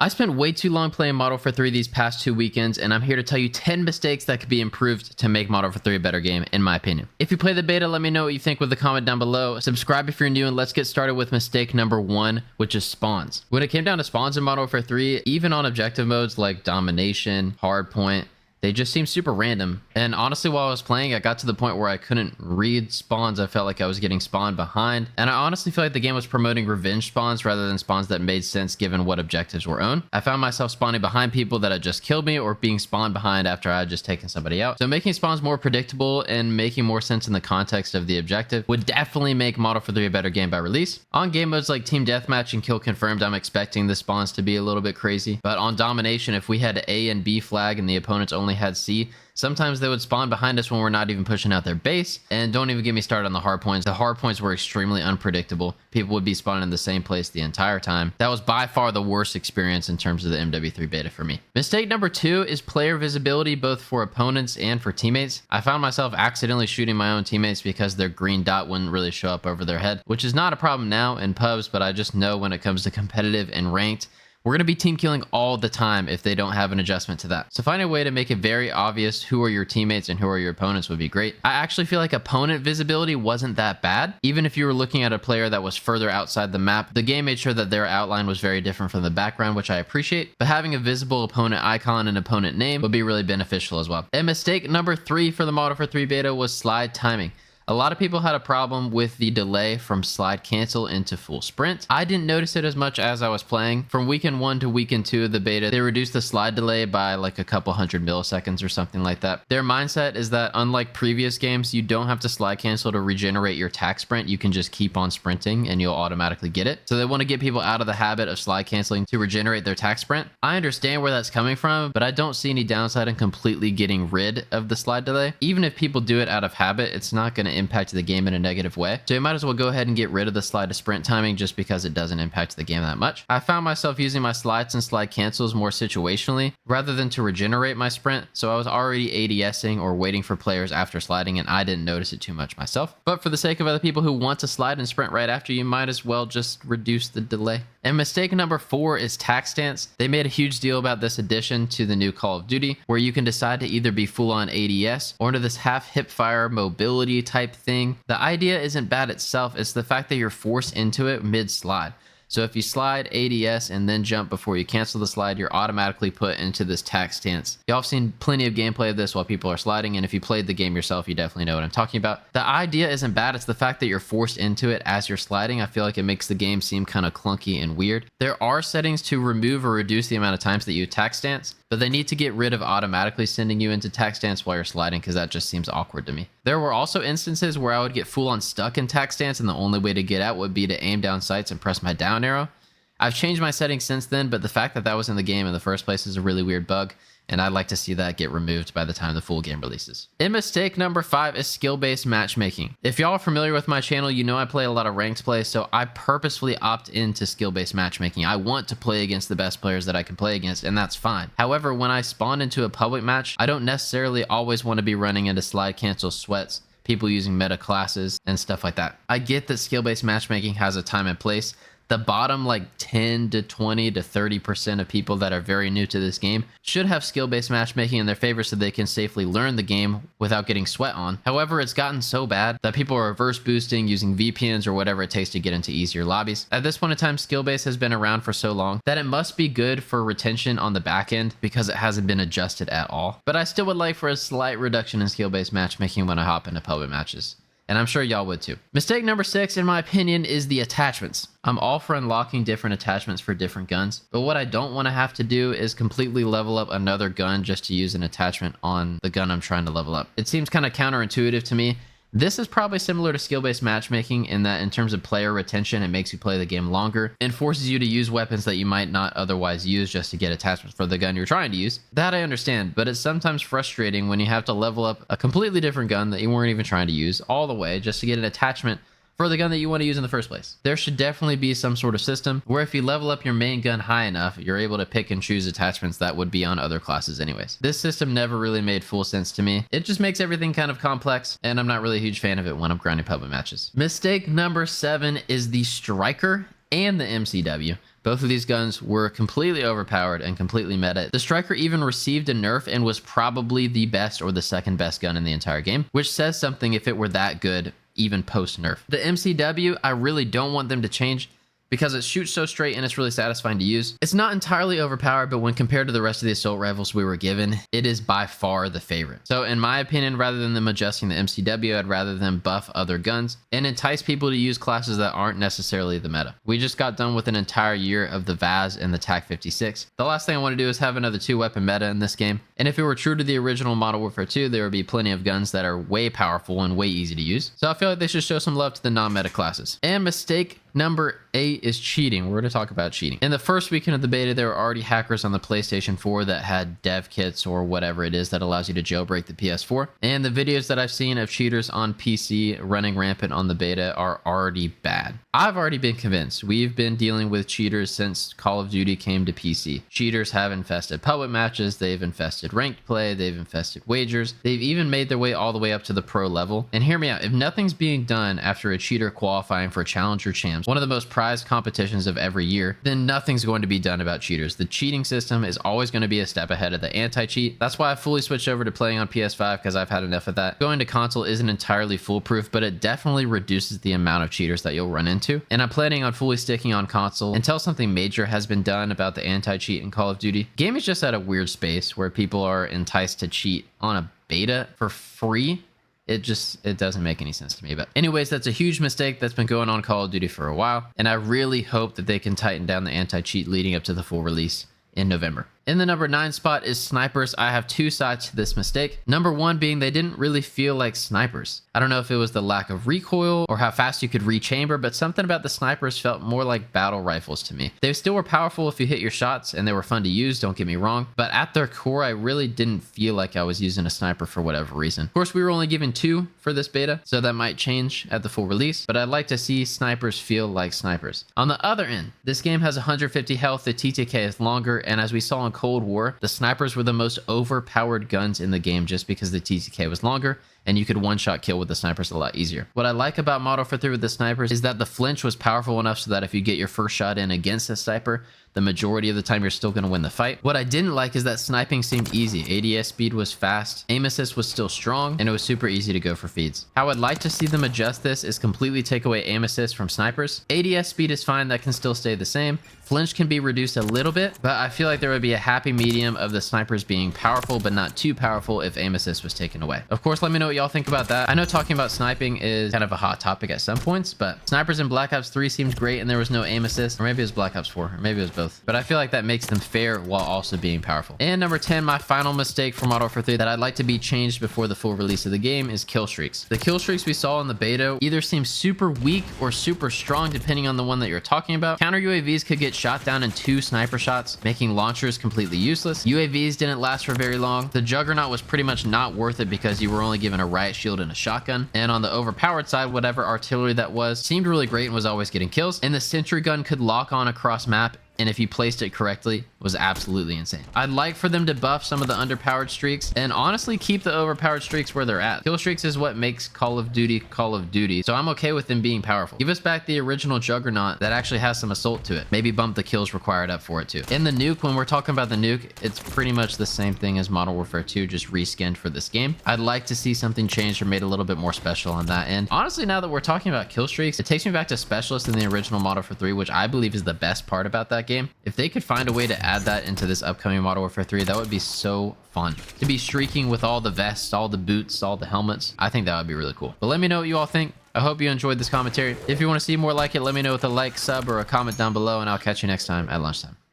I spent way too long playing Modern Warfare 3 these past 2 weekends, and I'm here to tell you 10 mistakes that could be improved to make Modern Warfare 3 a better game, in my opinion. If you play the beta, let me know what you think with a comment down below. Subscribe if you're new, and let's get started with mistake number 1, which is spawns. When it came down to spawns in Modern Warfare 3, even on objective modes like Domination, Hardpoint, they just seem super random. And honestly, while I was playing, I got to the point where I couldn't read spawns. I felt like I was getting spawned behind. And I honestly feel like the game was promoting revenge spawns rather than spawns that made sense given what objectives were owned. I found myself spawning behind people that had just killed me or being spawned behind after I had just taken somebody out. So making spawns more predictable and making more sense in the context of the objective would definitely make Modern Warfare 3 a better game by release. On game modes like Team Deathmatch and Kill Confirmed, I'm expecting the spawns to be a little bit crazy. But on Domination, if we had A and B flag and the opponents only had C, sometimes they would spawn behind us when we're not even pushing out their base. And don't even get me started on the hard points. The hard points were extremely unpredictable. People would be spawning in the same place the entire time. That was by far the worst experience in terms of the MW3 beta for me. Mistake number 2 is player visibility, both for opponents and for teammates. I found myself accidentally shooting my own teammates because their green dot wouldn't really show up over their head, which is not a problem now in pubs, but I just know when it comes to competitive and ranked, we're going to be team killing all the time if they don't have an adjustment to that. So find a way to make it very obvious who are your teammates and who are your opponents would be great. I actually feel like opponent visibility wasn't that bad. Even if you were looking at a player that was further outside the map, the game made sure that their outline was very different from the background, which I appreciate. But having a visible opponent icon and opponent name would be really beneficial as well. And mistake number 3 for the Modern Warfare 3 beta was slide timing. A lot of people had a problem with the delay from slide cancel into full sprint. I didn't notice it as much as I was playing. From weekend 1 to weekend 2 of the beta, they reduced the slide delay by like a couple hundred milliseconds or something like that. Their mindset is that unlike previous games, you don't have to slide cancel to regenerate your tac sprint. You can just keep on sprinting and you'll automatically get it. So they want to get people out of the habit of slide canceling to regenerate their tac sprint. I understand where that's coming from, but I don't see any downside in completely getting rid of the slide delay. Even if people do it out of habit, it's not going to impact the game in a negative way. So you might as well go ahead and get rid of the slide to sprint timing just because it doesn't impact the game that much. I found myself using my slides and slide cancels more situationally rather than to regenerate my sprint. So I was already ADSing or waiting for players after sliding and I didn't notice it too much myself. But for the sake of other people who want to slide and sprint right after, you might as well just reduce the delay. And mistake number 4 is tac stance. They made a huge deal about this addition to the new Call of Duty, where you can decide to either be full on ADS or into this half hip fire mobility type thing. The idea isn't bad itself, it's the fact that you're forced into it mid slide. So if you slide ADS and then jump before you cancel the slide, you're automatically put into this tac stance. Y'all have seen plenty of gameplay of this while people are sliding, and if you played the game yourself, you definitely know what I'm talking about. The idea isn't bad, it's the fact that you're forced into it as you're sliding. I feel like it makes the game seem kind of clunky and weird. There are settings to remove or reduce the amount of times that you tac stance, but they need to get rid of automatically sending you into tac stance while you're sliding because that just seems awkward to me. There were also instances where I would get full on stuck in tac stance and the only way to get out would be to aim down sights and press my down arrow. I've changed my settings since then, but the fact that that was in the game in the first place is a really weird bug, and I'd like to see that get removed by the time the full game releases. And mistake number 5 is skill-based matchmaking. If y'all are familiar with my channel, you know I play a lot of ranked play, so I purposefully opt into skill-based matchmaking. I want to play against the best players that I can play against, and that's fine. However, when I spawn into a public match, I don't necessarily always want to be running into slide cancel sweats, people using meta classes, and stuff like that. I get that skill-based matchmaking has a time and place. The bottom like 10 to 20 to 30% of people that are very new to this game should have skill-based matchmaking in their favor so they can safely learn the game without getting sweat on. However, it's gotten so bad that people are reverse boosting, using VPNs or whatever it takes to get into easier lobbies. At this point in time, skill-based has been around for so long that it must be good for retention on the back end because it hasn't been adjusted at all. But I still would like for a slight reduction in skill-based matchmaking when I hop into public matches. And I'm sure y'all would too. Mistake number 6, in my opinion, is the attachments. I'm all for unlocking different attachments for different guns, but what I don't want to have to do is completely level up another gun just to use an attachment on the gun I'm trying to level up. It seems kind of counterintuitive to me. This is probably similar to skill-based matchmaking in that in terms of player retention, it makes you play the game longer and forces you to use weapons that you might not otherwise use just to get attachments for the gun you're trying to use. That I understand, but it's sometimes frustrating when you have to level up a completely different gun that you weren't even trying to use all the way just to get an attachment for the gun that you want to use in the first place. There should definitely be some sort of system where if you level up your main gun high enough, you're able to pick and choose attachments that would be on other classes anyways. This system never really made full sense to me. It just makes everything kind of complex, and I'm not really a huge fan of it when I'm grinding public matches. Mistake number 7 is the Striker and the MCW. Both of these guns were completely overpowered and completely meta. The Striker even received a nerf and was probably the best or the second best gun in the entire game, which says something if it were that good even post nerf. The MCW, I really don't want them to change because it shoots so straight and it's really satisfying to use. It's not entirely overpowered, but when compared to the rest of the assault rifles we were given, it is by far the favorite. So in my opinion, rather than them adjusting the MCW, I'd rather them buff other guns and entice people to use classes that aren't necessarily the meta. We just got done with an entire year of the VAZ and the TAC-56. The last thing I want to do is have another 2-weapon meta in this game. And if it were true to the original Modern Warfare 2, there would be plenty of guns that are way powerful and way easy to use. So I feel like they should show some love to the non-meta classes. And mistake number 8 is cheating. We're going to talk about cheating. In the first weekend of the beta, there were already hackers on the PlayStation 4 that had dev kits or whatever it is that allows you to jailbreak the PS4. And the videos that I've seen of cheaters on PC running rampant on the beta are already bad. I've already been convinced. We've been dealing with cheaters since Call of Duty came to PC. Cheaters have infested public matches, they've infested ranked play, they've infested wagers, they've even made their way all the way up to the pro level. And hear me out, if nothing's being done after a cheater qualifying for Challenger Champs, one of the most prized competitions of every year, then nothing's going to be done about cheaters. The cheating system is always going to be a step ahead of the anti-cheat. That's why I fully switched over to playing on PS5 because I've had enough of that. Going to console isn't entirely foolproof, but it definitely reduces the amount of cheaters that you'll run into. And I'm planning on fully sticking on console until something major has been done about the anti-cheat in Call of Duty. Game is just at a weird space where people are enticed to cheat on a beta for free. It doesn't make any sense to me. But anyways, that's a huge mistake that's been going on Call of Duty for a while. And I really hope that they can tighten down the anti-cheat leading up to the full release in November. In the number 9 spot is snipers. I have 2 sides to this mistake. Number 1 being they didn't really feel like snipers. I don't know if it was the lack of recoil or how fast you could rechamber, but something about the snipers felt more like battle rifles to me. They still were powerful if you hit your shots and they were fun to use, don't get me wrong, but at their core, I really didn't feel like I was using a sniper for whatever reason. Of course, we were only given 2 for this beta, so that might change at the full release, but I'd like to see snipers feel like snipers. On the other end, this game has 150 health, the TTK is longer, and as we saw in Cold War, the snipers were the most overpowered guns in the game just because the TTK was longer and you could one-shot kill with the snipers a lot easier. What I like about Modern Warfare 3 with the snipers is that the flinch was powerful enough so that if you get your first shot in against a sniper, the majority of the time you're still going to win the fight. What I didn't like is that sniping seemed easy. ADS speed was fast, aim assist was still strong, and it was super easy to go for feeds. How I'd like to see them adjust this is completely take away aim assist from snipers. ADS speed is fine, that can still stay the same. Flinch can be reduced a little bit, but I feel like there would be a happy medium of the snipers being powerful, but not too powerful if aim assist was taken away. Of course, let me know what y'all think about that. I know talking about sniping is kind of a hot topic at some points, but snipers in Black Ops 3 seemed great and there was no aim assist, or maybe it was Black Ops 4, or maybe it was both. But I feel like that makes them fair while also being powerful. And number 10, my final mistake for Modern Warfare 3 that I'd like to be changed before the full release of the game is kill streaks. The kill streaks we saw in the beta either seem super weak or super strong depending on the one that you're talking about. Counter UAVs could get shot down in 2 sniper shots, making launchers completely useless. UAVs didn't last for very long. The Juggernaut was pretty much not worth it because you were only given a riot shield and a shotgun. And on the overpowered side, whatever artillery that was seemed really great and was always getting kills. And the sentry gun could lock on across map, and if you placed it correctly, was absolutely insane. I'd like for them to buff some of the underpowered streaks and honestly keep the overpowered streaks where they're at. Kill streaks is what makes Call of Duty Call of Duty, so I'm okay with them being powerful. Give us back the original Juggernaut that actually has some assault to it. Maybe bump the kills required up for it too. In the nuke, when we're talking about the nuke, it's pretty much the same thing as Modern Warfare 2, just reskinned for this game. I'd like to see something changed or made a little bit more special on that end. Honestly, now that we're talking about kill streaks, it takes me back to Specialist in the original Modern Warfare 3, which I believe is the best part about that game. If they could find a way to add that into this upcoming Modern Warfare 3, that would be so fun. To be streaking with all the vests, all the boots, all the helmets, I think that would be really cool. But let me know what you all think. I hope you enjoyed this commentary. If you want to see more like it, let me know with a like, sub, or a comment down below, and I'll catch you next time at lunchtime.